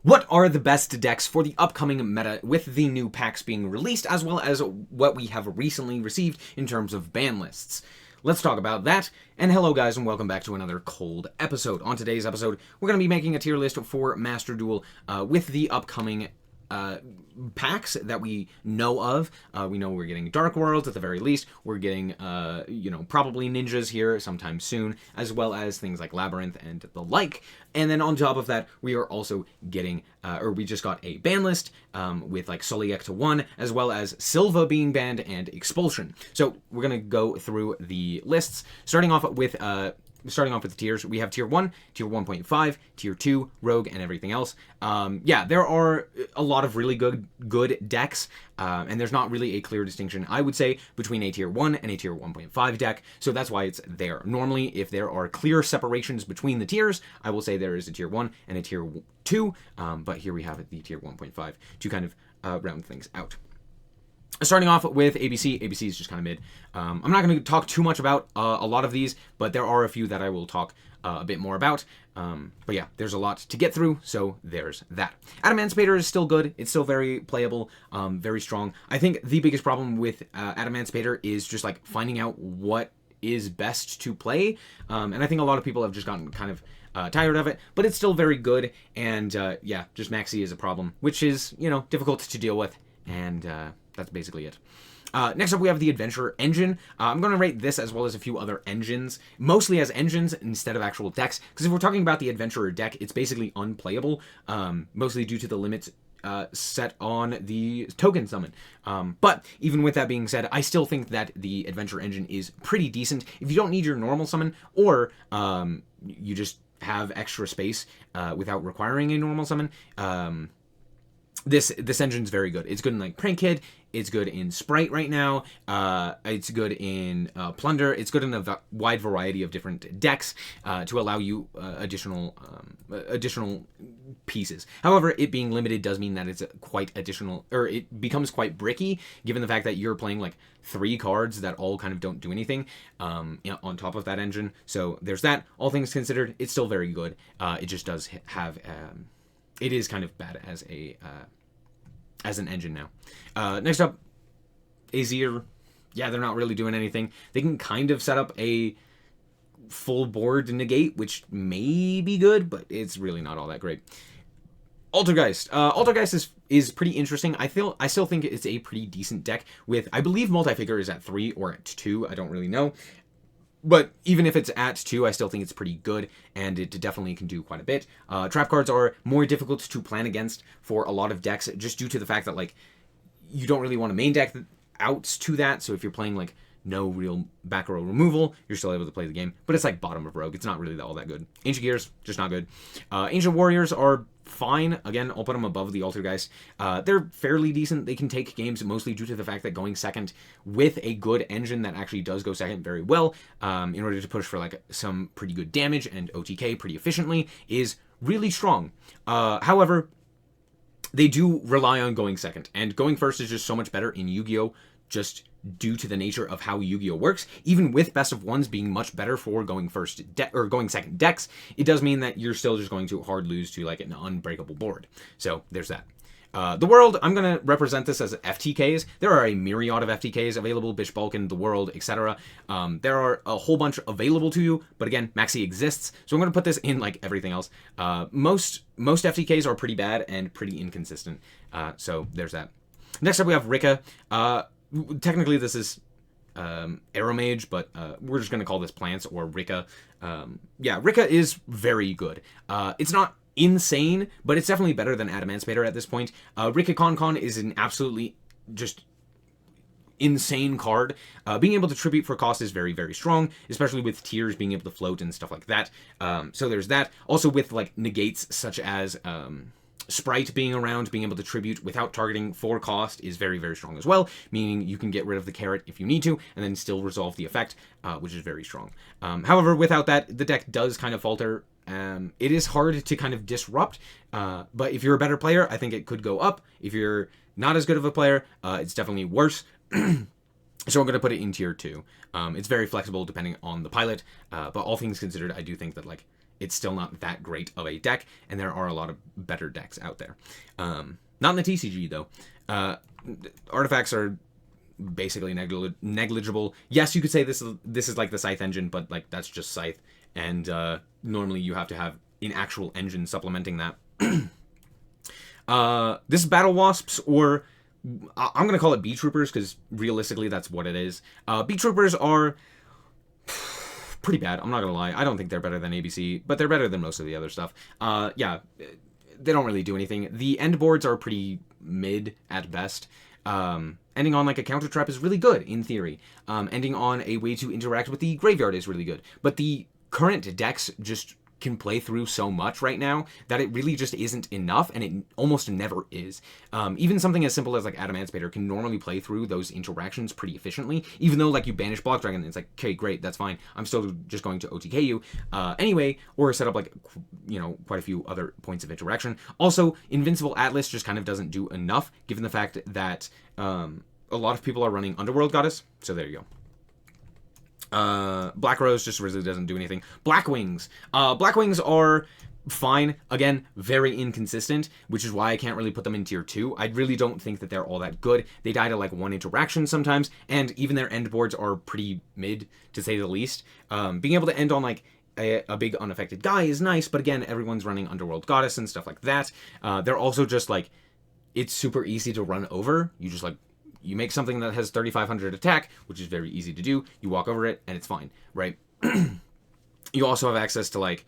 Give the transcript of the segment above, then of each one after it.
What are the best decks for the upcoming meta with the new packs being released, as well as what we have recently received in terms of ban lists? Let's talk about that. And hello guys, and welcome back to another cold episode. On today's episode, we're going to be making a tier list for Master Duel with the upcoming packs that we know of. We know we're getting Dark Worlds at the very least. We're getting, probably Ninjas here sometime soon, as well as things like Labyrinth and the like. And then on top of that, we are also getting, we just got a ban list with like SnowiKs to 1, as well as Silva being banned and Expulsion. So we're going to go through the lists, starting off with the tiers. We have tier 1, tier 1.5, tier 2, rogue, and everything else. There are a lot of really good decks, and there's not really a clear distinction, I would say, between a tier 1 and a tier 1.5 deck, so that's why it's there. Normally, if there are clear separations between the tiers, I will say there is a tier 1 and a tier 2, but here we have the tier 1.5 to kind of round things out. Starting off with ABC. ABC is just kind of mid. I'm not going to talk too much about a lot of these, but there are a few that I will talk a bit more about. But yeah, there's a lot to get through, so there's that. Adamantipator is still good. It's still very playable, very strong. I think the biggest problem with Adamantipator is just like finding out what is best to play. And I think a lot of people have just gotten kind of tired of it, but it's still very good. And just Maxi is a problem, which is, difficult to deal with. And that's basically it. Next up, we have the Adventure Engine. I'm going to rate this as well as a few other engines, mostly as engines instead of actual decks, because if we're talking about the Adventurer deck, it's basically unplayable, mostly due to the limits set on the token summon. But even with that being said, I still think that the Adventure Engine is pretty decent. If you don't need your normal summon, or you just have extra space without requiring a normal summon, this engine's very good. It's good in like Prank Kid. It's good in Sprite right now. It's good in Plunder. It's good in a wide variety of different decks to allow you additional pieces. However, it being limited does mean that it's quite additional, or it becomes quite bricky, given the fact that you're playing like 3 cards that all kind of don't do anything on top of that engine. So there's that. All things considered, it's still very good. It just does have... it is kind of bad as an engine now. Next up, Azir. Yeah, they're not really doing anything. They can kind of set up a full board negate, which may be good, but it's really not all that great. Altergeist. Altergeist is pretty interesting. I still think it's a pretty decent deck with, I believe Multifigure is at 3 or at 2. I don't really know. But even if it's at 2, I still think it's pretty good, and it definitely can do quite a bit. Trap cards are more difficult to plan against for a lot of decks, just due to the fact that, like, you don't really want to main deck outs to that, so if you're playing, like, no real back row removal, you're still able to play the game. But it's like bottom of Rogue. It's not really all that good. Ancient Gears, just not good. Ancient Warriors are fine. Again, I'll put them above the Altergeist. They're fairly decent. They can take games mostly due to the fact that going second with a good engine that actually does go second very well, in order to push for like some pretty good damage and OTK pretty efficiently, is really strong. However, they do rely on going second, and going first is just so much better in Yu-Gi-Oh! Just due to the nature of how Yu-Gi-Oh! Works. Even with best of ones being much better for going first or going second decks, it does mean that you're still just going to hard lose to like an unbreakable board. So there's that. The World, I'm going to represent this as FTKs. There are a myriad of FTKs available, Bish Balkan, The World, etc. There are a whole bunch available to you, but again, Maxi exists, so I'm going to put this in like everything else. Most FTKs are pretty bad and pretty inconsistent, so there's that. Next up, we have Rika. Technically, this is Aeromage, but we're just going to call this Plants or Rika. Rika is very good. It's not insane, but it's definitely better than Adamantipator at this point. Rika Con is an absolutely just insane card. Being able to tribute for cost is very, very strong, especially with tiers being able to float and stuff like that. So there's that. Also with like negates such as... Sprite being around, being able to tribute without targeting for cost is very, very strong as well, meaning you can get rid of the carrot if you need to, and then still resolve the effect, which is very strong. However, without that, the deck does kind of falter. It is hard to kind of disrupt, but if you're a better player, I think it could go up. If you're not as good of a player, it's definitely worse. So I'm going to put it in tier 2. It's very flexible depending on the pilot, but all things considered, I do think that like it's still not that great of a deck, and there are a lot of better decks out there. Not in the TCG, though. Artifacts are basically negligible. Yes, you could say this is like the Scythe engine, but like that's just Scythe, and normally you have to have an actual engine supplementing that. This is Battle Wasps, or I'm going to call it B-Troopers, because realistically that's what it is. B-Troopers are pretty bad, I'm not going to lie. I don't think they're better than ABC, but they're better than most of the other stuff. Yeah, they don't really do anything. The end boards are pretty mid at best. Ending on like a counter trap is really good in theory. Ending on a way to interact with the graveyard is really good. But the current decks just can play through so much right now that it really just isn't enough, and it almost never is. Even something as simple as like Adamantipator can normally play through those interactions pretty efficiently, even though like you banish Block Dragon and it's like, okay, great, that's fine, I'm still just going to OTK you anyway, or set up like, you know, quite a few other points of interaction. Also, Invincible Atlas just kind of doesn't do enough, given the fact that a lot of people are running Underworld Goddess, so there you go. Black Rose just really doesn't do anything. Black Wings. Black Wings are fine. Again, very inconsistent, which is why I can't really put them in tier 2. I really don't think that they're all that good. They die to like one interaction sometimes, and even their end boards are pretty mid, to say the least. Being able to end on like a big unaffected guy is nice, but again, everyone's running Underworld Goddess and stuff like that. They're also just like, it's super easy to run over. You just like, you make something that has 3,500 attack, which is very easy to do. You walk over it, and it's fine, right? You also have access to, like,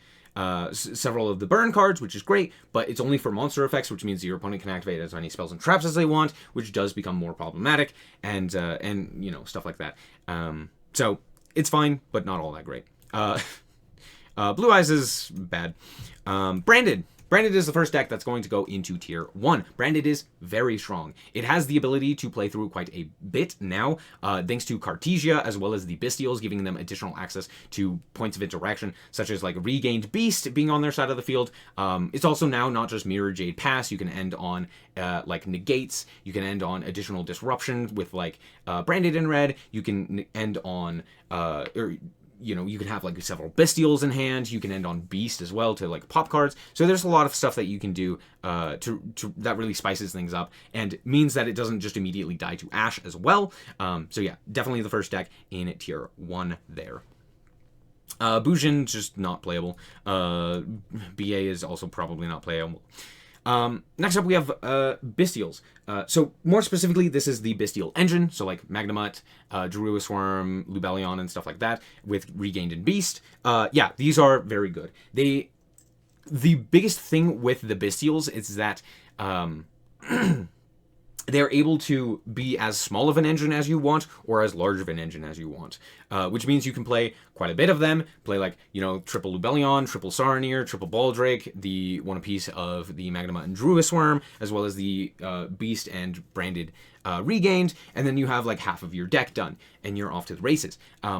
several of the burn cards, which is great, but it's only for monster effects, which means your opponent can activate as many spells and traps as they want, which does become more problematic, and you know, stuff like that. So, it's fine, but not all that great. Blue Eyes is bad. Branded. Branded is the first deck that's going to go into tier 1. Branded is very strong. It has the ability to play through quite a bit now, thanks to Cartesia as well as the Bistles, giving them additional access to points of interaction, such as like Regained Beast being on their side of the field. It's also now not just Mirror Jade Pass. You can end on like negates. You can end on additional disruption with like Branded in red. You can end on you know, you can have like several Bestials in hand. You can end on Beast as well to like pop cards. So there's a lot of stuff that you can do to that really spices things up and means that it doesn't just immediately die to Ash as well. So yeah, definitely the first deck in tier 1 there. Bujin, just not playable. BA is also probably not playable. Next up we have Bestials. So more specifically, this is the Bestial engine, so like Magnemut, Darua Swarm, Lubellion, and stuff like that, with Regained and Beast. Yeah, these are very good. The biggest thing with the Bestials is that they're able to be as small of an engine as you want, or as large of an engine as you want. Which means you can play quite a bit of them. Play like, you know, triple Lubellion, triple Saronir, triple Baldrake, the one apiece of the Magnemut and Darua Swarm, as well as the Beast and Branded Regained, and then you have like half of your deck done, and you're off to the races.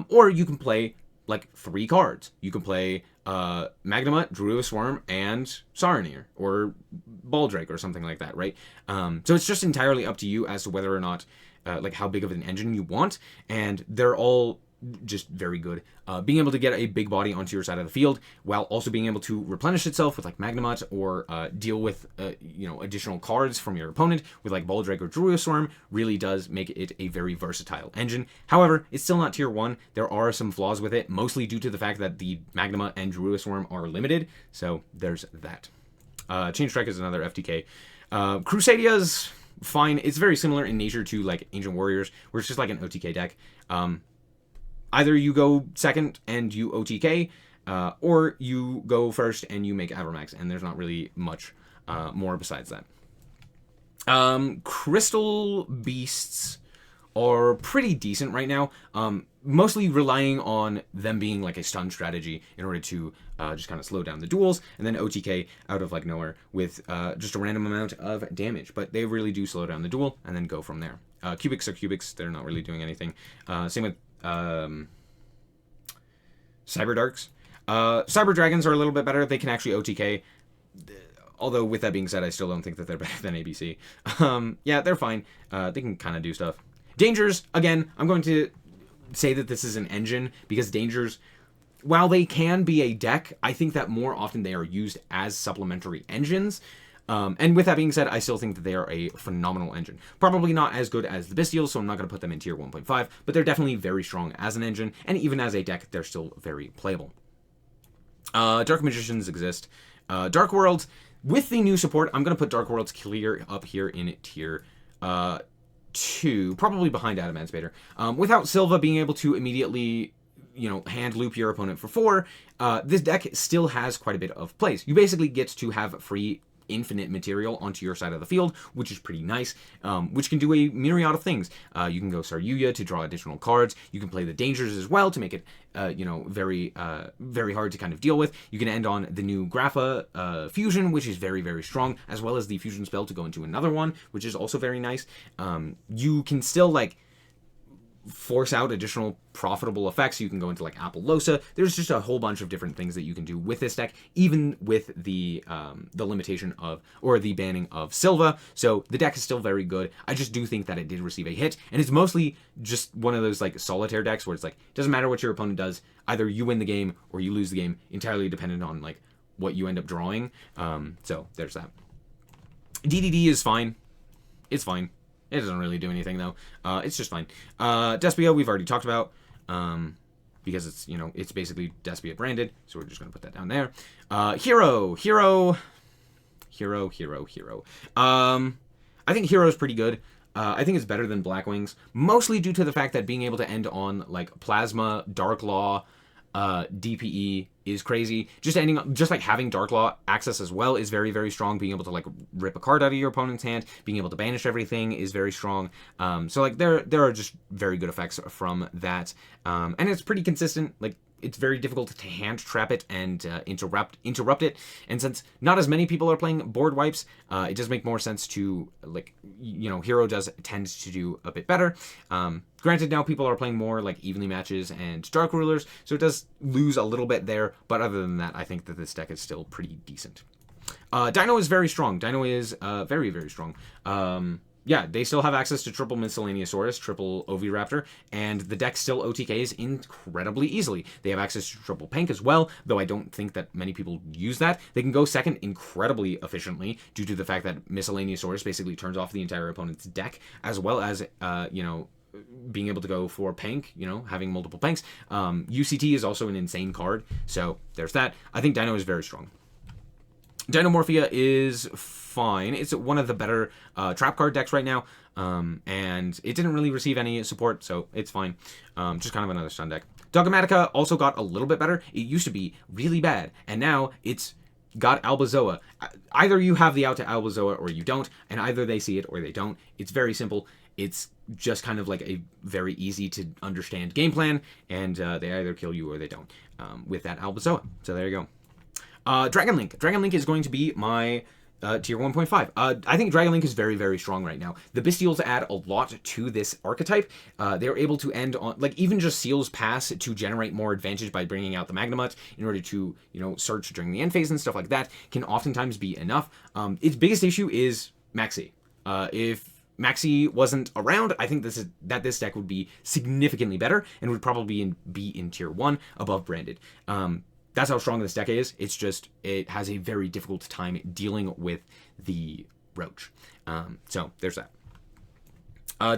Or you can play like 3 cards. You can play Magnemut, Darua Swarm, and Saronir, or Baldrake, or something like that, right? So it's just entirely up to you as to whether or not, like how big of an engine you want, and they're all just very good. Being able to get a big body onto your side of the field, while also being able to replenish itself with like Magnemut, or deal with you know, additional cards from your opponent with like Baldrake or Darua Swarm, really does make it a very versatile engine. However, it's still not tier 1. There are some flaws with it, mostly due to the fact that the Magnemut and Darua Swarm are limited, so there's that. Chain Strike is another FTK. Crusadia's fine. It's very similar in nature to like Ancient Warriors, where it's just like an OTK deck. Either you go second and you OTK, or you go first and you make Avermax, and there's not really much more besides that. Crystal Beasts are pretty decent right now, mostly relying on them being like a stun strategy in order to just kind of slow down the duels, and then OTK out of like nowhere with just a random amount of damage. But they really do slow down the duel and then go from there. Cubics are Cubics. They're not really doing anything. Same with Cyber Darks. Cyber Dragons are a little bit better. They can actually OTK. Although, with that being said, I still don't think that they're better than ABC. Yeah, they're fine. They can kind of do stuff. Dangers, again, I'm going to say that this is an engine, because Dangers while they can be a deck, I think that more often they are used as supplementary engines. And with that being said, I still think that they are a phenomenal engine. Probably not as good as the Bistles, so I'm not going to put them in tier 1.5, but they're definitely very strong as an engine, and even as a deck, they're still very playable. Dark Magicians exist. Dark Worlds, with the new support, I'm going to put Dark Worlds clear up here in tier 2, probably behind Adamantipator. Without Silva being able to immediately, hand loop your opponent for 4, this deck still has quite a bit of plays. You basically get to have free infinite material onto your side of the field, which is pretty nice, which can do a myriad of things. You can go Yugioh to draw additional cards. You can play the dangers as well to make it, very hard to kind of deal with. You can end on the new Grapha fusion, which is very, very strong, as well as the fusion spell to go into another one, which is also very nice. You can still, force out additional profitable effects. You can go into Appaloosa. There's just a whole bunch of different things that you can do with this deck, even with the limitation of, or the banning of Silva. So the deck is still very good. I just do think that it did receive a hit, and it's mostly just one of those solitaire decks where it's doesn't matter what your opponent does, either you win the game or you lose the game, entirely dependent on what you end up drawing. So there's that. DDD is fine. It's fine. It doesn't really do anything, though. It's just fine. Despia, we've already talked about, because it's, it's basically Despia branded, so we're just going to put that down there. Hero. I think Hero's pretty good. I think it's better than Blackwings, mostly due to the fact that being able to end on, Plasma, Dark Law, DPE is crazy. Just having Dark Law access as well is very, very strong. Being able to rip a card out of your opponent's hand, being able to banish everything is very strong. So there are just very good effects from that, and it's pretty consistent. It's very difficult to hand trap it and interrupt it. And since not as many people are playing board wipes, it does make more sense to Hero does tend to do a bit better. Granted, now people are playing more evenly matches and Dark Rulers, so it does lose a little bit there. But other than that, I think that this deck is still pretty decent. Dino is very strong. Dino is very, very strong. Yeah, they still have access to triple Miscellaneousaurus, triple Oviraptor, and the deck still OTKs incredibly easily. They have access to triple Pank as well, though I don't think that many people use that. They can go second incredibly efficiently due to the fact that Miscellaneousaurus basically turns off the entire opponent's deck, as well as, being able to go for Pank, having multiple Panks. UCT is also an insane card, so there's that. I think Dino is very strong. Dynamorphia is fine. It's one of the better trap card decks right now, and it didn't really receive any support, so it's fine. Just kind of another stun deck. Dogmatica also got a little bit better. It used to be really bad, and now it's got Albazoa. Either you have the out to Albazoa or you don't, and either they see it or they don't. It's very simple. It's just kind of a very easy to understand game plan, and they either kill you or they don't with that Albazoa. So there you go. Dragon Link. Dragon Link is going to be my tier 1.5. I think Dragon Link is very, very strong right now. The Bistles add a lot to this archetype. They're able to end on, even just Seal's Pass to generate more advantage by bringing out the Magnamut in order to, search during the end phase and stuff like that can oftentimes be enough. Its biggest issue is Maxi. If Maxi wasn't around, I think this deck would be significantly better and would probably be in tier 1 above branded. That's how strong this deck is. It's just, it has a very difficult time dealing with the Roach. So, there's that.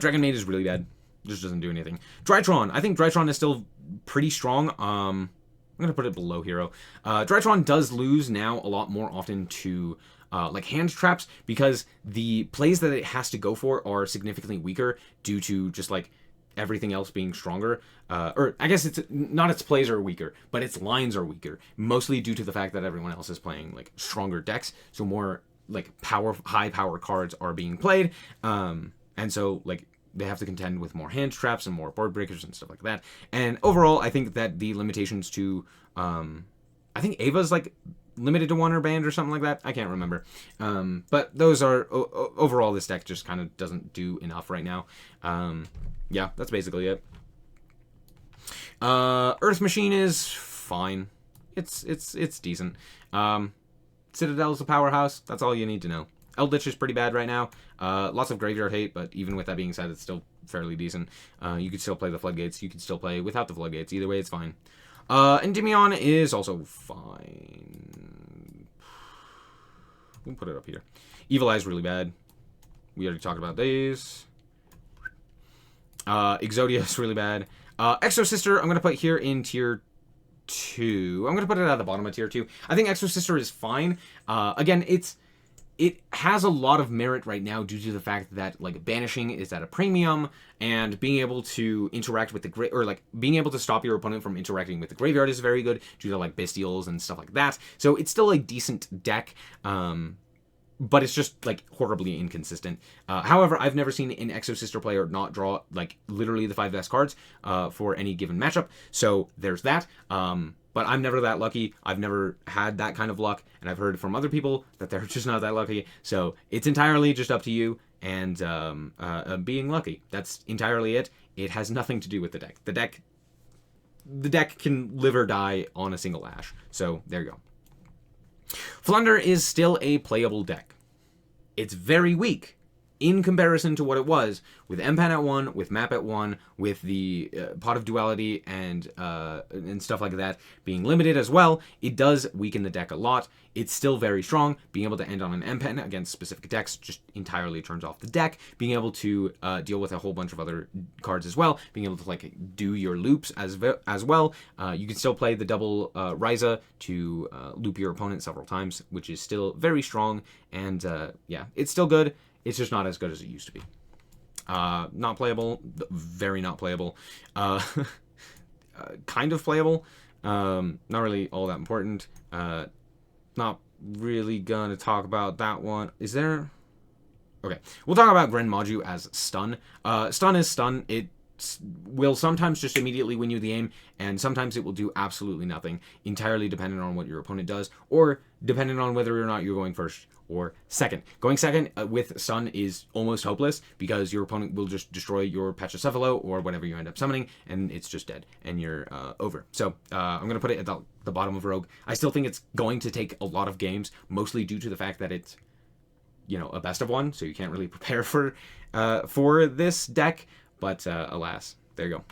Dragon Maid is really bad. Just doesn't do anything. Drytron. I think Drytron is still pretty strong. I'm going to put it below Hero. Drytron does lose now a lot more often to hand traps because the plays that it has to go for are significantly weaker due to just everything else being stronger, or I guess it's not its plays are weaker, but its lines are weaker, mostly due to the fact that everyone else is playing stronger decks, so more high power cards are being played, and so they have to contend with more hand traps and more board breakers and stuff like that. And overall, I think that the limitations to, I think Ava's limited to 1 or banned or something like that. I can't remember. But those are overall, this deck just kind of doesn't do enough right now. Yeah, that's basically it. Earth Machine is fine. It's decent. Citadel's a powerhouse. That's all you need to know. Eldritch is pretty bad right now. Lots of graveyard hate, but even with that being said, it's still fairly decent. You could still play the Floodgates. You could still play without the Floodgates. Either way, it's fine. Endymion is also fine. We'll put it up here. Evil Eye's really bad. We already talked about these. Exodia is really bad. Exo Sister, I'm going to put here in tier 2. I'm going to put it at the bottom of tier 2. I think Exo Sister is fine. Again, it has a lot of merit right now due to the fact that, like, banishing is at a premium, and being able to interact with the being able to stop your opponent from interacting with the graveyard is very good due to, like, Bistles and stuff like that. So it's still a decent deck, but it's just, like, horribly inconsistent. However, I've never seen an Exo Sister player not draw, like, literally the 5 best cards for any given matchup. So there's that. But I'm never that lucky. I've never had that kind of luck, and I've heard from other people that they're just not that lucky. So it's entirely just up to you and being lucky. That's entirely it. It has nothing to do with the deck. The deck can live or die on a single Ash. So there you go. Plunder is still a playable deck. It's very weak in comparison to what it was with M-Pan at 1, with Map at 1, with the Pot of Duality and stuff like that being limited as well. It does weaken the deck a lot. It's still very strong. Being able to end on an M-Pen against specific decks just entirely turns off the deck. Being able to deal with a whole bunch of other cards as well. Being able to, like, do your loops as well. You can still play the double Ryza to loop your opponent several times, which is still very strong. And yeah, it's still good. It's just not as good as it used to be. Not playable. Very not playable. Kind of playable. Not really all that important. Not really gonna talk about that one. Is there... Okay. We'll talk about Grin Module as stun. Stun is stun. It will sometimes just immediately win you the game, and sometimes it will do absolutely nothing, entirely dependent on what your opponent does, or dependent on whether or not you're going first or second. Going second with stun is almost hopeless, because your opponent will just destroy your Petrocephalo or whatever you end up summoning, and it's just dead, and you're over. So I'm going to put it at the bottom of Rogue. I still think it's going to take a lot of games, mostly due to the fact that it's, you know, a best of one, so you can't really prepare for this deck. But alas, there you go.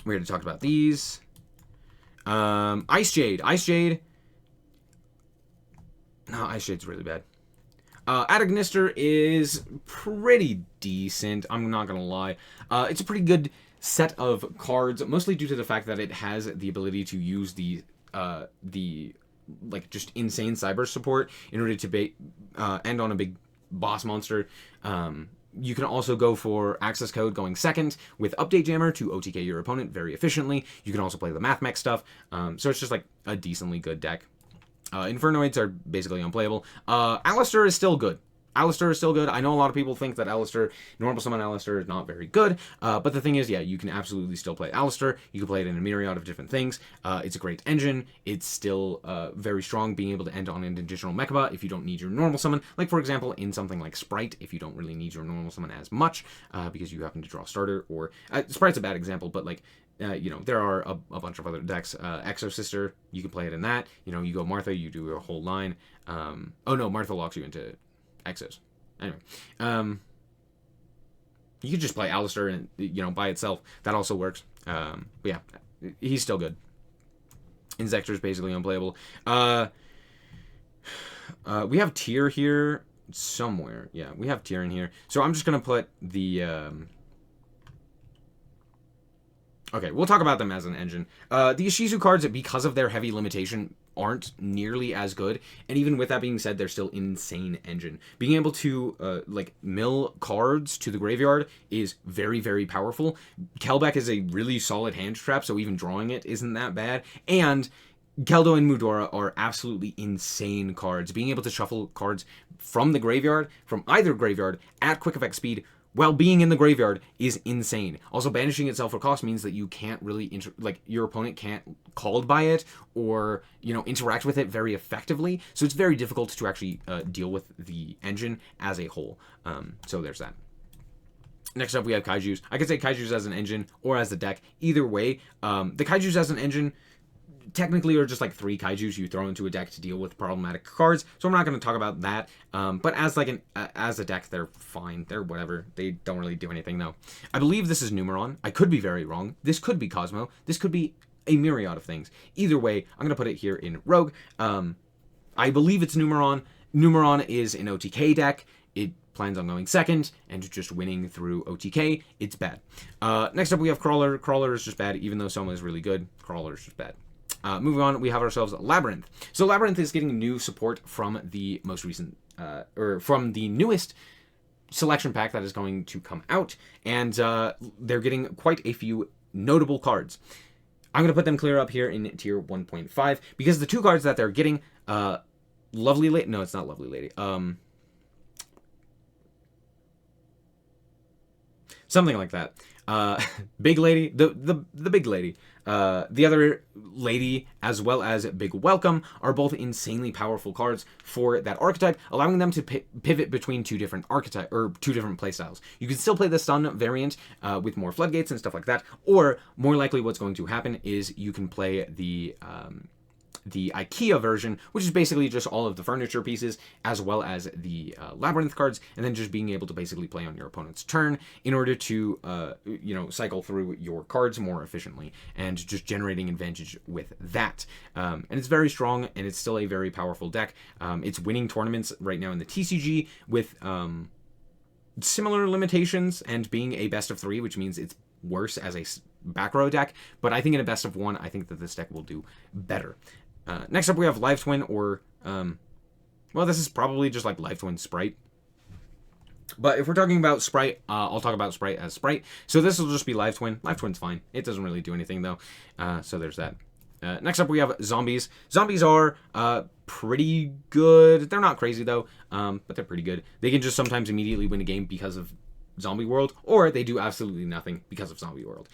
We already talked about these. Ice Jade. Ice Jade. No, Ice Jade's really bad. Adagnister is pretty decent. I'm not going to lie. It's a pretty good set of cards, mostly due to the fact that it has the ability to use the like, just insane cyber support in order to end on a big boss monster. You can also go for access code going second with Update Jammer to OTK your opponent very efficiently. You can also play the Math Mech stuff. So it's just, like, a decently good deck. Infernoids are basically unplayable. Alistair is still good. Alistair is still good. I know a lot of people think that normal summon Alistair is not very good, but the thing is, yeah, you can absolutely still play Alistair. You can play it in a myriad of different things. It's a great engine. It's still very strong, being able to end on an additional Mechaba if you don't need your normal summon. Like, for example, in something like Sprite, if you don't really need your normal summon as much, because you happen to draw starter, or... Sprite's a bad example, but, like, you know, there are a bunch of other decks. Exo Sister, you can play it in that. You know, you go Martha, you do a whole line. Oh no, Martha locks you into Exos. Anyway, you could just play Alistair and, you know, by itself. That also works. But yeah, he's still good. Inzektor is basically unplayable. We have Tyr here somewhere. Yeah, we have Tyr in here. So I'm just gonna put the. Okay, we'll talk about them as an engine. The Ishizu cards, because of their heavy limitation, aren't nearly as good, and even with that being said, they're still insane engine. Being able to like, mill cards to the graveyard is very, very powerful. Kelbeck is a really solid hand trap, so even drawing it isn't that bad, and Keldo and Mudora are absolutely insane cards. Being able to shuffle cards from the graveyard, from either graveyard, at quick effect speed, while being in the graveyard, is insane. Also, banishing itself for cost means that you can't really, your opponent can't called by it, or, you know, interact with it very effectively. So it's very difficult to actually deal with the engine as a whole. So there's that. Next up, we have Kaijus. I could say Kaijus as an engine, or as a deck. Either way, the Kaijus as an engine technically are just like 3 Kaijus you throw into a deck to deal with problematic cards, so I'm not going to talk about that. But as like as a deck, they're fine. They're whatever. They don't really do anything though. I believe this is Numeron. I could be very wrong. This could be Cosmo. This could be a myriad of things. Either way, I'm going to put it here in Rogue. I believe it's Numeron. Numeron is an OTK deck. It plans on going second and just winning through OTK. It's bad. Next up, we have Crawler. Crawler is just bad, even though Soma is really good. Crawler is just bad. Moving on, we have ourselves Labyrinth. So Labyrinth is getting new support from the most recent, or from the newest selection pack that is going to come out, and they're getting quite a few notable cards. I'm going to put them clear up here in tier 1.5, because the 2 cards that they're getting, Lovely Lady, no, it's not Lovely Lady, something like that. Big Lady, the Big Lady. The other Lady, as well as Big Welcome, are both insanely powerful cards for that archetype, allowing them to pivot between 2 different archetype or 2 different playstyles. You can still play the Stun variant with more floodgates and stuff like that, or more likely what's going to happen is you can play the IKEA version, which is basically just all of the furniture pieces as well as the Labyrinth cards, and then just being able to basically play on your opponent's turn in order to cycle through your cards more efficiently and just generating advantage with that. And it's very strong, and it's still a very powerful deck. It's winning tournaments right now in the TCG with similar limitations and being a best of 3, which means it's worse as a back row deck, but I think in a best of 1, I think that this deck will do better. Next up, we have Live Twin, or, well, this is probably just like Live Twin Sprite. But if we're talking about Sprite, I'll talk about Sprite as Sprite. So this will just be Live Twin. Live Twin's fine. It doesn't really do anything, though. So there's that. Next up, we have Zombies. Zombies are pretty good. They're not crazy, though, but they're pretty good. They can just sometimes immediately win a game because of Zombie World, or they do absolutely nothing because of Zombie World.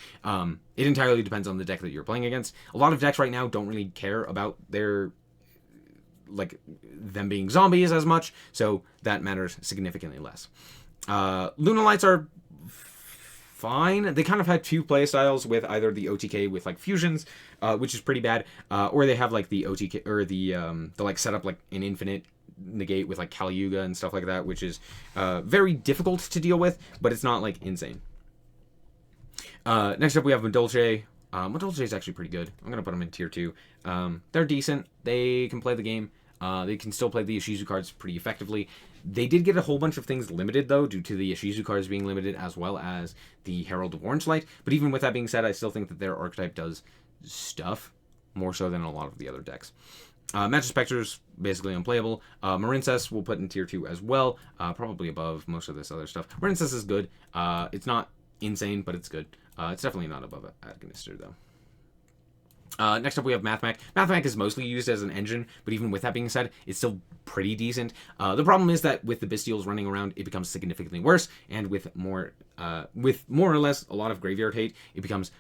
It entirely depends on the deck that you're playing against. A lot of decks right now don't really care about their, like, them being zombies as much, so that matters significantly less. Lunalights are fine. They kind of have 2 play styles with either the OTK with, like, fusions, which is pretty bad, or they have, like, the OTK, or the like, set up, like, an infinite negate with like Kali Yuga and stuff like that, which is very difficult to deal with, but it's not like insane. Next up, we have Madolche. Madolche is actually pretty good. I'm gonna put them in tier 2. They're decent. They can play the game. They can still play the Ishizu cards pretty effectively. They did get a whole bunch of things limited, though, due to the Ishizu cards being limited, as well as the Herald of Orange-Light. But even with that being said, I still think that their archetype does stuff more so than a lot of the other decks. Magic Spectre's basically unplayable. Marincess we'll put in tier 2 as well, probably above most of this other stuff. Marincess is good. It's not insane, but it's good. It's definitely not above Agonister, though. Next up, we have Mathmech. Mathmech is mostly used as an engine, but even with that being said, it's still pretty decent. The problem is that with the Bistles running around, it becomes significantly worse, and with more or less a lot of graveyard hate, it becomes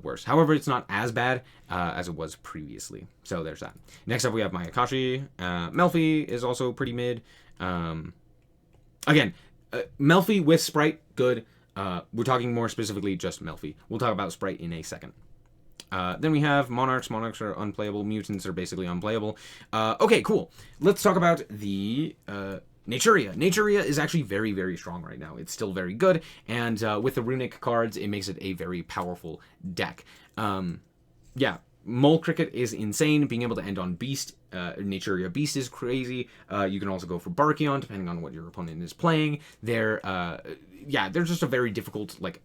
worse. However, it's not as bad as it was previously. So there's that. Next up, we have Mayakashi. Melfi is also pretty mid. Again, Melfi with Sprite, good. We're talking more specifically just Melfi. We'll talk about Sprite in a second. Then we have Monarchs. Monarchs are unplayable. Mutants are basically unplayable. Okay, cool. Let's talk about the Naturia. Naturia is actually very, very strong right now. It's still very good, and with the runic cards, it makes it a very powerful deck. Yeah, Mole Cricket is insane. Being able to end on Beast, Naturia Beast is crazy. You can also go for Barkion, depending on what your opponent is playing. They're just a very difficult, like,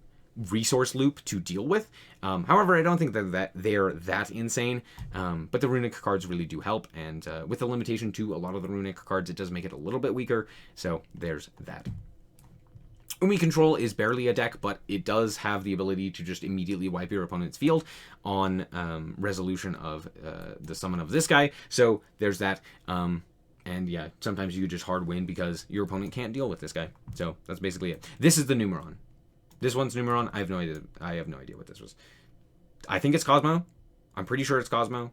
resource loop to deal with. However, I don't think that they're that insane, but the runic cards really do help, and with the limitation to a lot of the runic cards, it does make it a little bit weaker, so there's that. Umi Control is barely a deck, but it does have the ability to just immediately wipe your opponent's field on resolution of the summon of this guy, so there's that. And yeah, sometimes you just hard win because your opponent can't deal with this guy, so that's basically it. This is the Numeron. This one's Numeron. I have no idea. I have no idea what this was. I think it's Cosmo. I'm pretty sure it's Cosmo.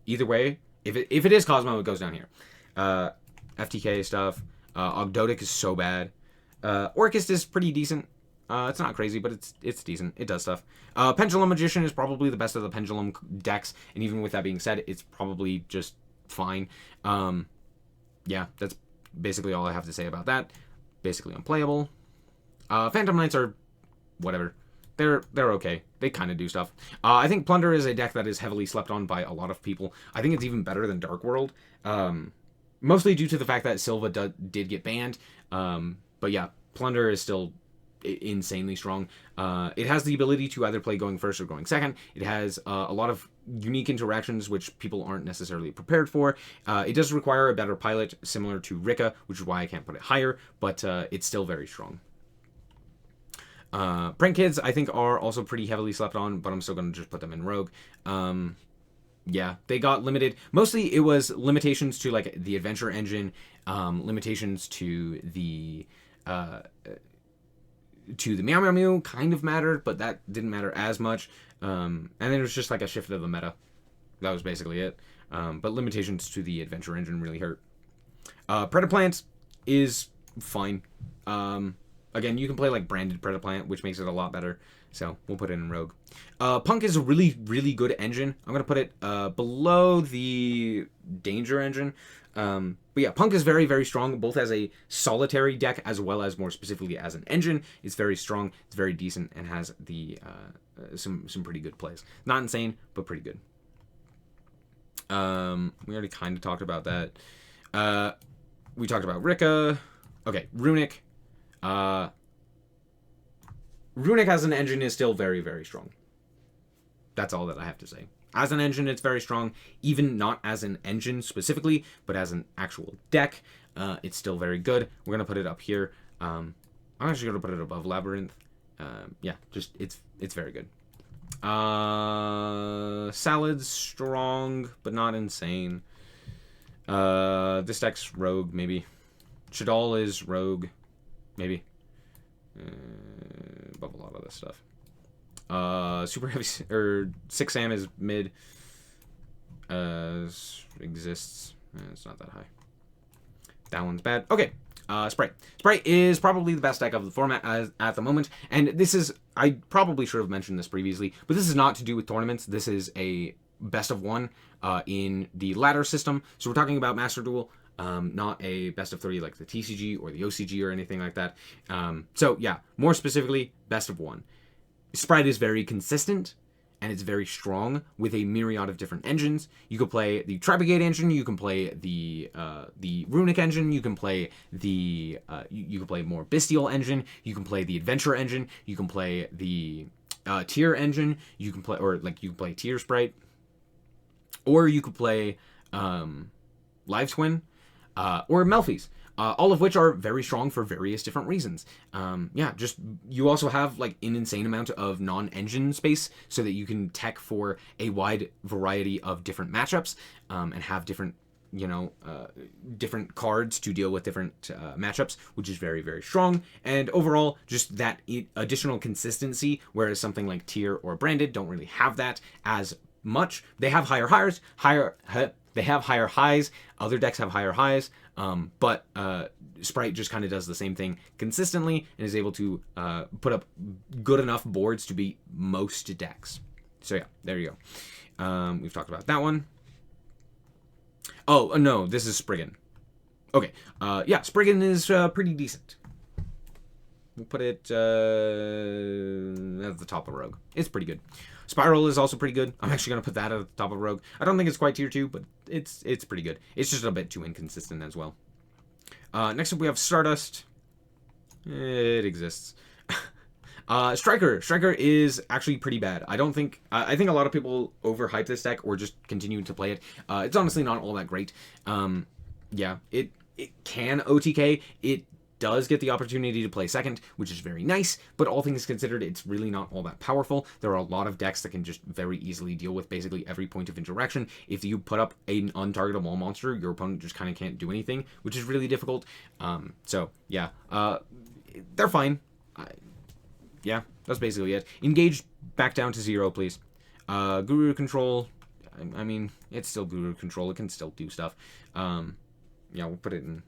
Either way, if it is Cosmo, it goes down here. FTK stuff. Ogdotic is so bad. Orchist is pretty decent. It's not crazy, but it's decent. It does stuff. Pendulum Magician is probably the best of the Pendulum decks, and even with that being said, it's probably just fine. Yeah, that's basically all I have to say about that. Basically unplayable. Phantom Knights are whatever. they're okay. They kind of do stuff. I think Plunder is a deck that is heavily slept on by a lot of people. I think it's even better than Dark World, mostly due to the fact that Silva did get banned. But yeah, Plunder is still insanely strong. It has the ability to either play going first or going second. It has a lot of unique interactions which people aren't necessarily prepared for. It does require a better pilot, similar to Rika, which is why I can't put it higher, but it's still very strong. Prank Kids, I think, are also pretty heavily slept on, but I'm still going to just put them in Rogue. Yeah, they got limited. Mostly it was limitations to, like, the adventure engine, limitations to the Meow Meow Mew kind of mattered, but that didn't matter as much. And then it was just like a shift of the meta. That was basically it. But limitations to the adventure engine really hurt. Predaplant is fine. Again, you can play like branded Predaplant, which makes it a lot better. So we'll put it in Rogue. Punk is a really, really good engine. I'm going to put it below the Danger engine. But yeah, Punk is very, very strong, both as a solitary deck as well as more specifically as an engine. It's very strong, it's very decent, and has the some pretty good plays. Not insane, but pretty good. We already kind of talked about that. We talked about Rika. Okay, Runic. Runic as an engine is still very, very strong. That's all that I have to say. As an engine, it's very strong. Even not as an engine specifically, but as an actual deck, it's still very good. We're going to put it up here. I'm actually going to put it above Labyrinth. Yeah, just it's very good. Salad's strong, but not insane. This deck's Rogue, maybe. Shadal is Rogue, maybe. Above a lot of this stuff. Super heavy, or 6 Sam is mid. Exists. It's not that high. That one's bad. Okay. Sprite. Sprite is probably the best deck of the format at the moment. And this is, I probably should have mentioned this previously, but this is not to do with tournaments. This is a best of one in the ladder system. So we're talking about Master Duel. Not a best of 3 like the TCG or the OCG or anything like that. So yeah, more specifically, best of 1. Sprite is very consistent, and it's very strong with a myriad of different engines. You could play the Tribegate engine, you can play the Runic engine, you can play the you can play more Bestial engine, you can play the Adventure engine, you can play the Tier engine, you can play, or like you can play Tier Sprite, or you could play Live Twin, or Melfi's. All of which are very strong for various different reasons. Yeah, just you also have like an insane amount of non-engine space so that you can tech for a wide variety of different matchups and have different, you know, different cards to deal with different matchups, which is very, very strong. And overall, just that additional consistency, whereas something like Tier or Branded don't really have that as much. They have higher highs, they have higher highs. Other decks have higher highs. But Sprite just kind of does the same thing consistently and is able to put up good enough boards to beat most decks. So yeah, there you go. We've talked about that one. Oh, no, this is Spriggan. Okay, yeah, Spriggan is pretty decent. We'll put it at the top of Rogue. It's pretty good. Spiral is also pretty good. I'm actually going to put that at the top of Rogue. I don't think it's quite tier 2, but it's pretty good. It's just a bit too inconsistent as well. Next up we have Stardust. It exists. Striker. Striker is actually pretty bad. I think a lot of people overhype this deck or just continue to play it. It's honestly not all that great. Yeah, it can OTK. It does get the opportunity to play second, which is very nice, but all things considered, it's really not all that powerful. There are a lot of decks that can just very easily deal with basically every point of interaction. If you put up an untargetable monster, your opponent just kind of can't do anything, which is really difficult. So yeah, they're fine. Yeah, that's basically it. Engage back down to 0, please. Guru Control, I mean, it's still Guru Control. It can still do stuff. Yeah, we'll put it in...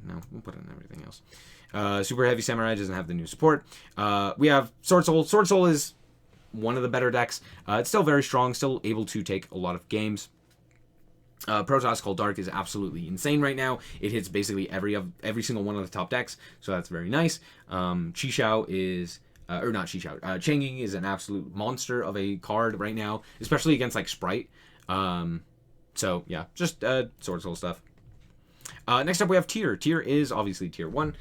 No, we'll put it in everything else. Super Heavy Samurai doesn't have the new support. We have Sword Soul. Sword Soul is one of the better decks. It's still very strong, still able to take a lot of games. Protoss Called Dark is absolutely insane right now. It hits basically every single one of the top decks, so that's very nice. Chi Xiao is or not Chichout. Changing is an absolute monster of a card right now, especially against like Sprite. So yeah, just Sword Soul stuff. Next up we have Tier. Tier is obviously Tier 1.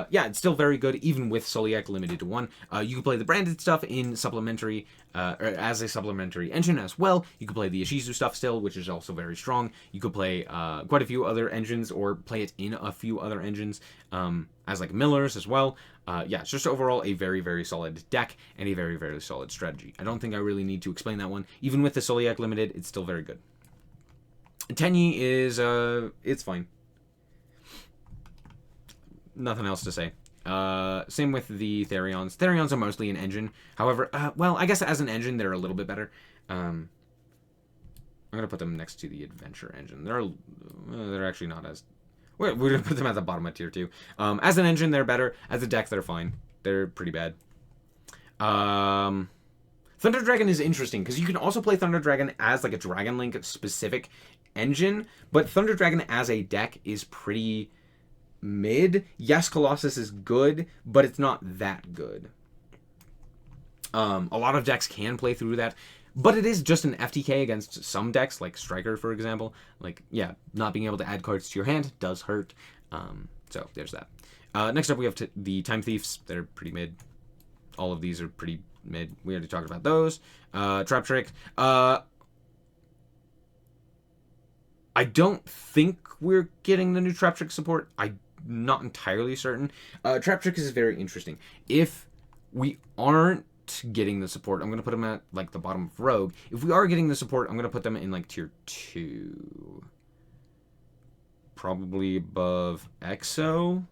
Yeah, it's still very good, even with SnowiKs limited to 1. You can play the branded stuff in supplementary, or as a supplementary engine as well. You can play the Ishizu stuff still, which is also very strong. You could play quite a few other engines, or play it in a few other engines, as like Millers as well. Yeah, it's just overall a very, very solid deck, and a very, very solid strategy. I don't think I really need to explain that one. Even with the SnowiKs limited, it's still very good. Tenyi is, it's fine. Nothing else to say. Same with the Therions. Therions are mostly an engine. However, well, I guess as an engine, they're a little bit better. I'm going to put them next to the Adventure engine. They're actually not as... We're going to put them at the bottom of Tier 2. As an engine, they're better. As a deck, they're fine. They're pretty bad. Thunder Dragon is interesting, because you can also play Thunder Dragon as like a Dragon Link specific engine, but Thunder Dragon as a deck is pretty... mid. Yes, Colossus is good, but it's not that good. A lot of decks can play through that, but it is just an FTK against some decks, like Striker, for example. Like, yeah, not being able to add cards to your hand does hurt. So there's that. Next up, we have the Time Thieves. They're pretty mid. All of these are pretty mid. We already talked about those. Trap Trick. I don't think we're getting the new Trap Trick support. I'm not entirely certain. Trap Trick is very interesting. If we aren't getting the support, I'm going to put them at like the bottom of Rogue. If we are getting the support, I'm going to put them in like Tier 2. Probably above Exo.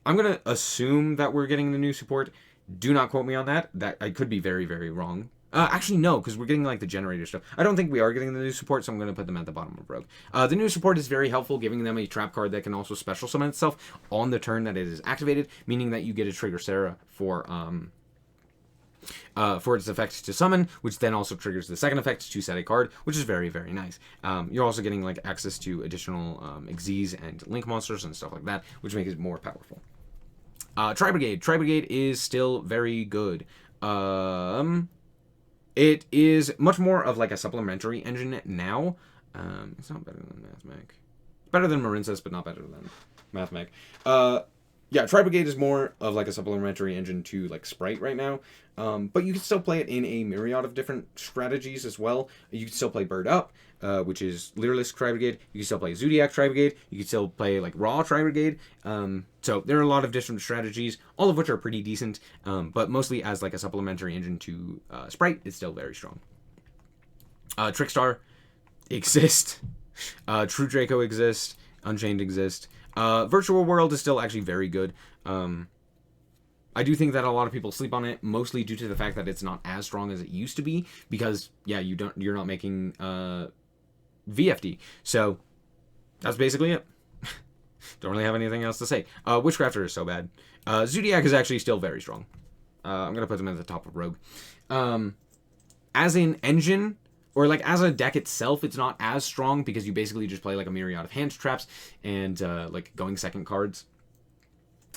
I'm going to assume that we're getting the new support. Do not quote me on that. That I could be very, very wrong. Actually, no, because we're getting, like, the generator stuff. I don't think we are getting the new support, so I'm going to put them at the bottom of Rogue. The new support is very helpful, giving them a trap card that can also special summon itself on the turn that it is activated, meaning that you get a Trigger Sarah for its effect to summon, which then also triggers the second effect to set a card, which is very, very nice. You're also getting, like, access to additional Xyz and Link monsters and stuff like that, which makes it more powerful. Tri Brigade. Tri Brigade is still very good. It is much more of like a supplementary engine now. It's not better than Mathmech. It's better than Marincess, but not better than Mathmech. Yeah, Tri Brigade is more of like a supplementary engine to like Sprite right now. But you can still play it in a myriad of different strategies as well. You can still play Bird Up, which is Leerless Tri Brigade. You can still play Zodiac Tri Brigade. You can still play like Raw Tri Brigade. So there are a lot of different strategies, all of which are pretty decent. But mostly as like a supplementary engine to Sprite, it's still very strong. Trickstar exists. True Draco exists. Unchained exists. Virtual World is still actually very good. I do think that a lot of people sleep on it, mostly due to the fact that it's not as strong as it used to be, because yeah, you're not making VFD. So that's basically it. Don't really have anything else to say. Witchcrafter is so bad. Zodiac is actually still very strong. I'm gonna put them at the top of Rogue. As an engine, or like as a deck itself, it's not as strong because you basically just play like a myriad of hand traps and like going second cards.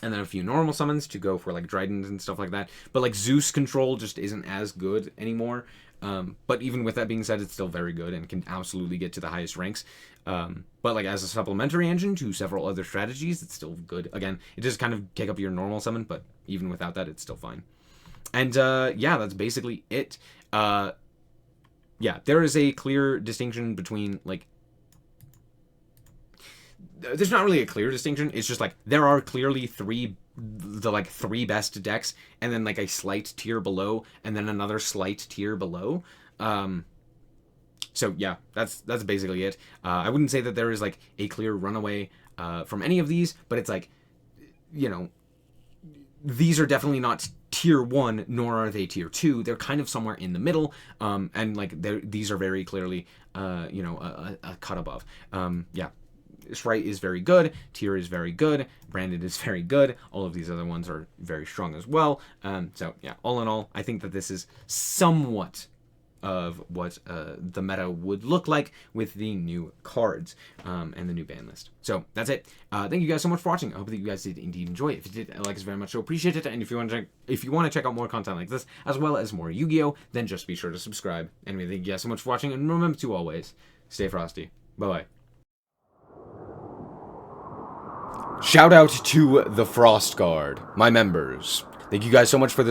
And then a few normal summons to go for like Dryden and stuff like that. But like Zeus control just isn't as good anymore. But even with that being said, it's still very good and can absolutely get to the highest ranks. But like as a supplementary engine to several other strategies, it's still good. Again, it just kind of take up your normal summon, but even without that, it's still fine. And yeah, that's basically it. Yeah, there is a clear distinction between like... There's not really a clear distinction. It's just like there are clearly three best decks, and then like a slight tier below, and then another slight tier below. So yeah, that's basically it. I wouldn't say that there is like a clear runaway from any of these, but it's like, you know, these are definitely not tier 1, nor are they tier 2. They're kind of somewhere in the middle, and like these are very clearly, you know, a cut above. Yeah. Sprite is very good, Tier is very good, Branded is very good, all of these other ones are very strong as well. So yeah, all in all, I think that this is somewhat of what the meta would look like with the new cards and the new ban list. So that's it. Thank you guys so much for watching. I hope that you guys did indeed enjoy it. If you did, I like us very much, so appreciate it. And if you want to check out more content like this, as well as more Yu-Gi-Oh, then just be sure to subscribe. Anyway, thank you guys so much for watching, and remember to always stay frosty. Bye-bye. Shout out to the Frost Guard, my members. Thank you guys so much for this.